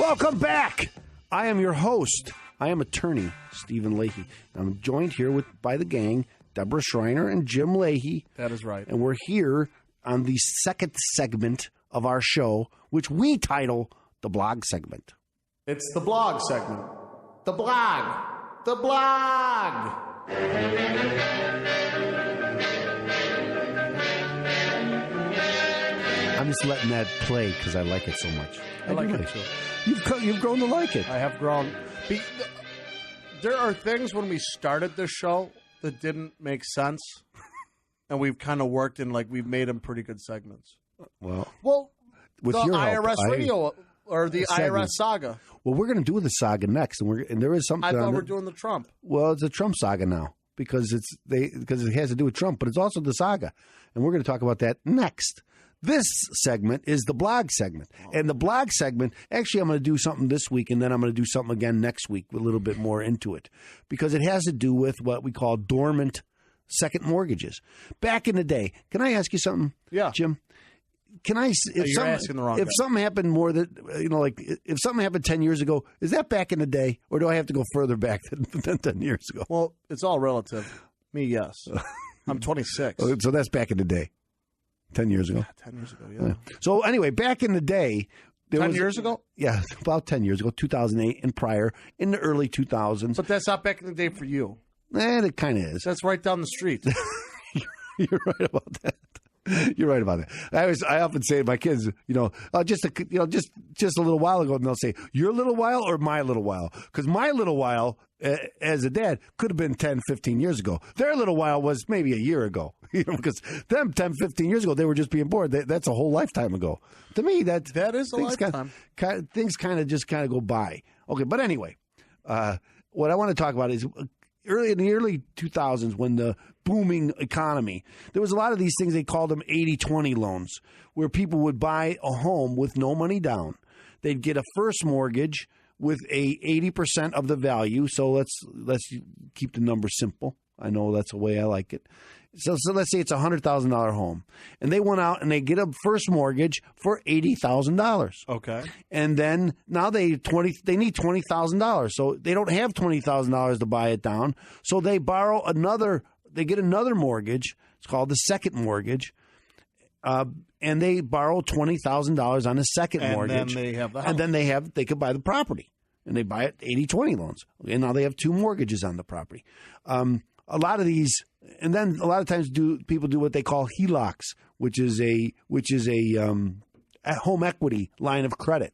Welcome back. I am your host. I am attorney Stephen Leahy. I'm joined here by the gang, Deborah Schreiner and Jim Leahy. That is right. And we're here on the second segment of our show, which we title the blog segment. It's the blog segment. The blog. The blog. I'm just letting that play because I like it so much. I like it too. You've grown to like it. I have grown. There are things when we started this show that didn't make sense, and we've kind of worked in, like, we've made them pretty good segments. Well, with the your IRS help, radio or the IRS saga. Well, we're going to do the saga next, and there is something. I thought we're doing the Trump. Well, it's a Trump saga now because it has to do with Trump, but it's also the saga, and we're going to talk about that next. This segment is the blog segment. And the blog segment, actually, I'm going to do something this week, and then I'm going to do something again next week with a little bit more into it. Because it has to do with what we call dormant second mortgages. Back in the day, can I ask you something, Jim? Can I? You're asking the wrong guy. Something happened more than, if something happened 10 years ago, is that back in the day? Or do I have to go further back than 10 years ago? Well, it's all relative. Me, yes. I'm 26. So that's back in the day. 10 years ago. 10 years ago, yeah. So anyway, back in the day. 10 years ago? Yeah, about 10 years ago, 2008 and prior, in the early 2000s. But that's not back in the day for you. It kind of is. That's right down the street. You're right about that. You're right about that. I often say to my kids, just a little while ago, and they'll say, your little while or my little while? Because my little while as a dad could have been 10, 15 years ago. Their little while was maybe a year ago. Because them 10, 15 years ago, they were just being bored. That's a whole lifetime ago. To me, that is a lifetime. Things kind of go by. Okay, but anyway, what I want to talk about is in the early 2000s, when the booming economy, there was a lot of these things, they called them 80-20 loans, where people would buy a home with no money down. They'd get a first mortgage with a 80% of the value. So let's keep the number simple. I know that's the way I like it. So let's say it's a $100,000 home, and they went out and they get a first mortgage for $80,000. Okay. And then now they need $20,000, so they don't have $20,000 to buy it down. So they get another mortgage. It's called the second mortgage, and they borrow $20,000 on the second mortgage. And then they have the house. And then they could buy the property, and they buy it 80-20 loans. And now they have two mortgages on the property. A lot of these, and then a lot of times people do what they call HELOCs, which is a home equity line of credit.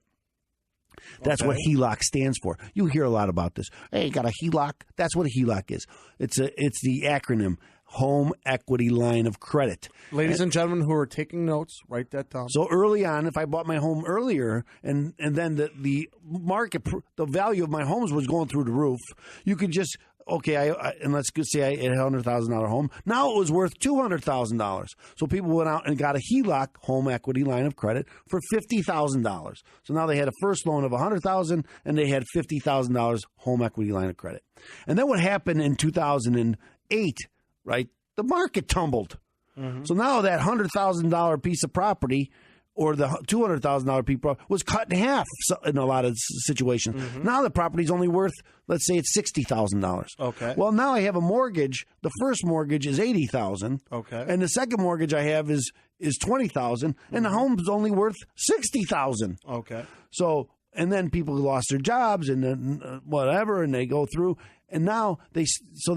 That's what HELOC stands for. You hear a lot about this. Hey, you got a HELOC? That's what a HELOC is. It's the acronym, Home Equity Line of Credit. Ladies and gentlemen who are taking notes, write that down. So early on, if I bought my home earlier, and then the market, the value of my homes was going through the roof, you could just, and let's say I had a $100,000 home. Now it was worth $200,000. So people went out and got a HELOC, home equity line of credit, for $50,000. So now they had a first loan of $100,000 and they had $50,000 home equity line of credit. And then what happened in 2008, right? The market tumbled. Mm-hmm. So now that $100,000 piece of property, or the $200,000 piece was cut in half in a lot of situations. Mm-hmm. Now the property's only worth, let's say it's $60,000. Okay. Well, now I have a mortgage. The first mortgage is $80,000. Okay. And the second mortgage I have is $20,000, mm-hmm. and the home's only worth $60,000. Okay. So, and then people lost their jobs and then whatever, and they go through, and now they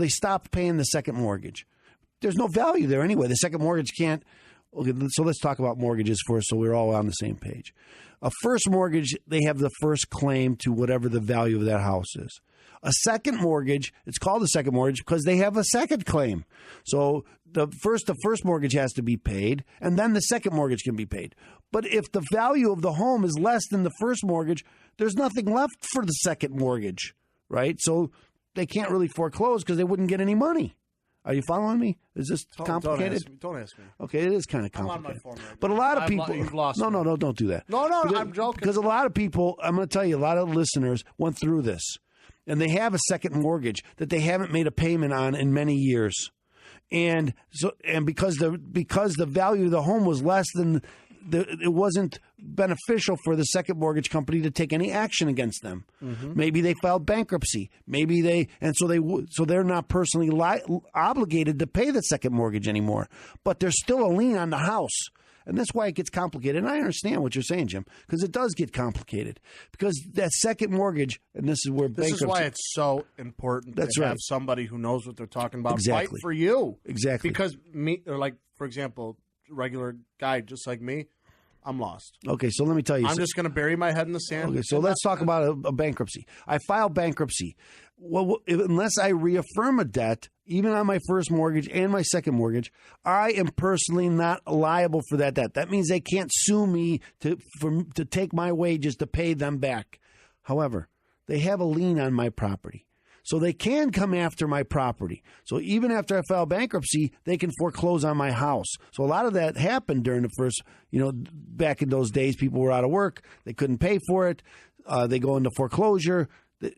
stopped paying the second mortgage. There's no value there anyway. The second mortgage can't. Okay, so let's talk about mortgages first so we're all on the same page. A first mortgage, they have the first claim to whatever the value of that house is. A second mortgage, it's called a second mortgage because they have a second claim. So the first mortgage has to be paid, and then the second mortgage can be paid. But if the value of the home is less than the first mortgage, there's nothing left for the second mortgage, right? So they can't really foreclose because they wouldn't get any money. Are you following me? Is this complicated? Don't ask me. Okay, it is kind of complicated. I'm on my phone right but a lot of people... You've lost me. No, don't do that. No, I'm joking. Because a lot of people, I'm going to tell you, a lot of listeners went through this. And they have a second mortgage that they haven't made a payment on in many years. And because the value of the home was less than it wasn't beneficial for the second mortgage company to take any action against them. Maybe they filed bankruptcy. So they're not personally obligated to pay the second mortgage anymore. But there's still a lien on the house. And that's why it gets complicated. And I understand what you're saying, Jim, because it does get complicated. Because that second mortgage, and this is where bankruptcy... This is why it's so important to have somebody who knows what they're talking about fight for you. Exactly. Because for example, regular guy just like me, I'm lost. Okay, so let me tell you. I'm just going to bury my head in the sand. Okay, so let's talk about a bankruptcy. I filed bankruptcy. Well, unless I reaffirm a debt, even on my first mortgage and my second mortgage, I am personally not liable for that debt. That means they can't sue me to take my wages to pay them back. However, they have a lien on my property. So they can come after my property. So even after I file bankruptcy, they can foreclose on my house. So a lot of that happened during the first, back in those days, people were out of work. They couldn't pay for it. They go into foreclosure.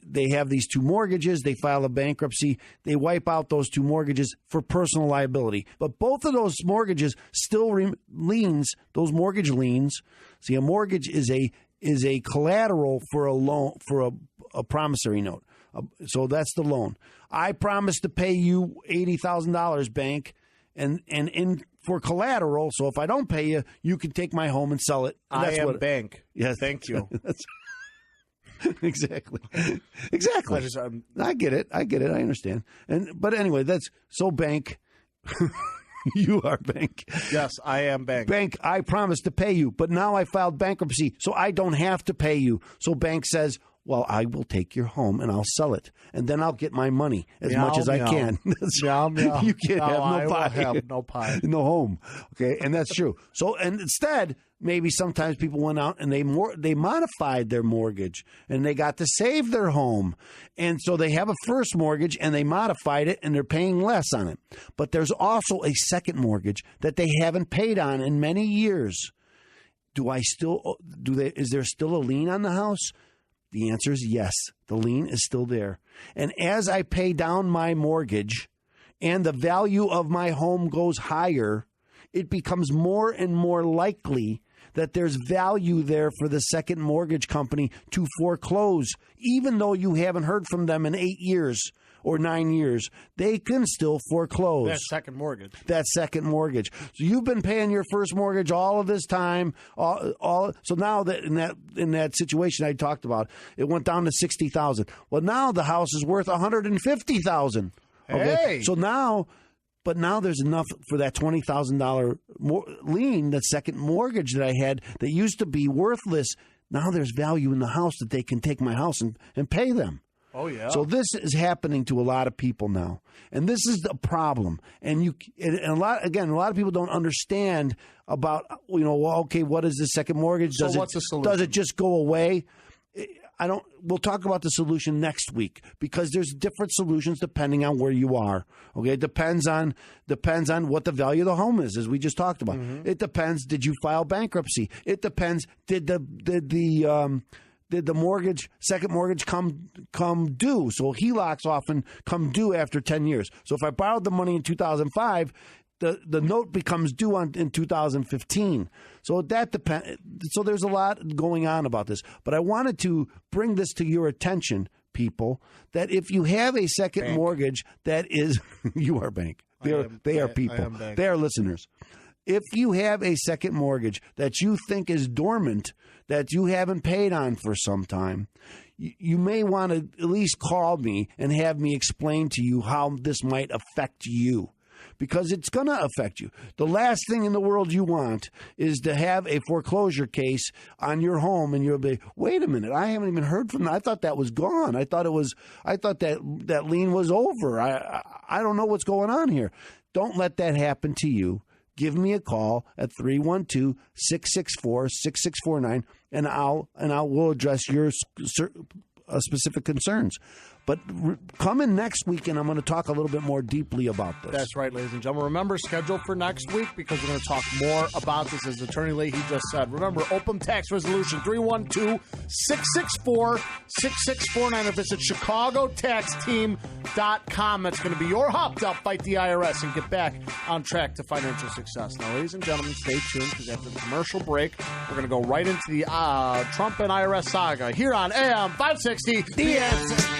They have these two mortgages. They file a bankruptcy. They wipe out those two mortgages for personal liability. But both of those mortgages still liens, those mortgage liens. See, a mortgage is a collateral for a loan, for a promissory note. So that's the loan. I promise to pay you $80,000, bank, and in for collateral. So if I don't pay you, you can take my home and sell it. And I am bank. Yes, thank you. Exactly. I get it. I understand. But anyway, that's so bank. You are bank. Yes, I am bank. Bank, I promised to pay you, but now I filed bankruptcy, so I don't have to pay you. So bank says, well, I will take your home and I'll sell it, and then I'll get my money as much as I can. You can't have no pie. No home. Okay, and that's true. So, and instead, maybe sometimes people went out and they modified their mortgage and they got to save their home. And so they have a first mortgage and they modified it and they're paying less on it. But there's also a second mortgage that they haven't paid on in many years. Is there still a lien on the house? The answer is yes. The lien is still there. And as I pay down my mortgage and the value of my home goes higher, it becomes more and more likely that there's value there for the second mortgage company to foreclose. Even though you haven't heard from them in 8 years or 9 years, they can still foreclose. That second mortgage. So you've been paying your first mortgage all of this time. So now that in that situation I talked about, it went down to $60,000. Well, now the house is worth $150,000. Okay? Hey. So now there's enough for that $20,000 lien, that second mortgage that I had that used to be worthless. Now there's value in the house that they can take my house and pay them. Oh, yeah. So this is happening to a lot of people now. And this is the problem. And a lot of people don't understand about, okay, what is the second mortgage? What's the solution? Does it just go away? We'll talk about the solution next week, because there's different solutions depending on where you are. Okay. It depends on what the value of the home is, as we just talked about. Mm-hmm. It depends. Did you file bankruptcy? It depends. Did the mortgage, second mortgage come due? So HELOCs often come due after 10 years. So if I borrowed the money in 2005, the note becomes due in 2015. So that depends. So there's a lot going on about this. But I wanted to bring this to your attention, people, that if you have a second mortgage that is, you are bank. They are people. They are listeners. If you have a second mortgage that you think is dormant, that you haven't paid on for some time, you may want to at least call me and have me explain to you how this might affect you, because it's going to affect you. The last thing in the world you want is to have a foreclosure case on your home and you'll be, wait a minute, I haven't even heard from them. I thought that was gone. I thought that lien was over. I don't know what's going on here. Don't let that happen to you. Give me a call at 312-664-6649, and we'll address your specific concerns. But come in next week, and I'm going to talk a little bit more deeply about this. That's right, ladies and gentlemen. Remember, schedule for next week because we're going to talk more about this, as Attorney Leahy just said. Remember, open tax resolution 312-664-6649, or visit ChicagoTaxTeam.com. That's going to be your hub to help fight the IRS and get back on track to financial success. Now, ladies and gentlemen, stay tuned because after the commercial break, we're going to go right into the Trump and IRS saga here on AM 560. The Answer.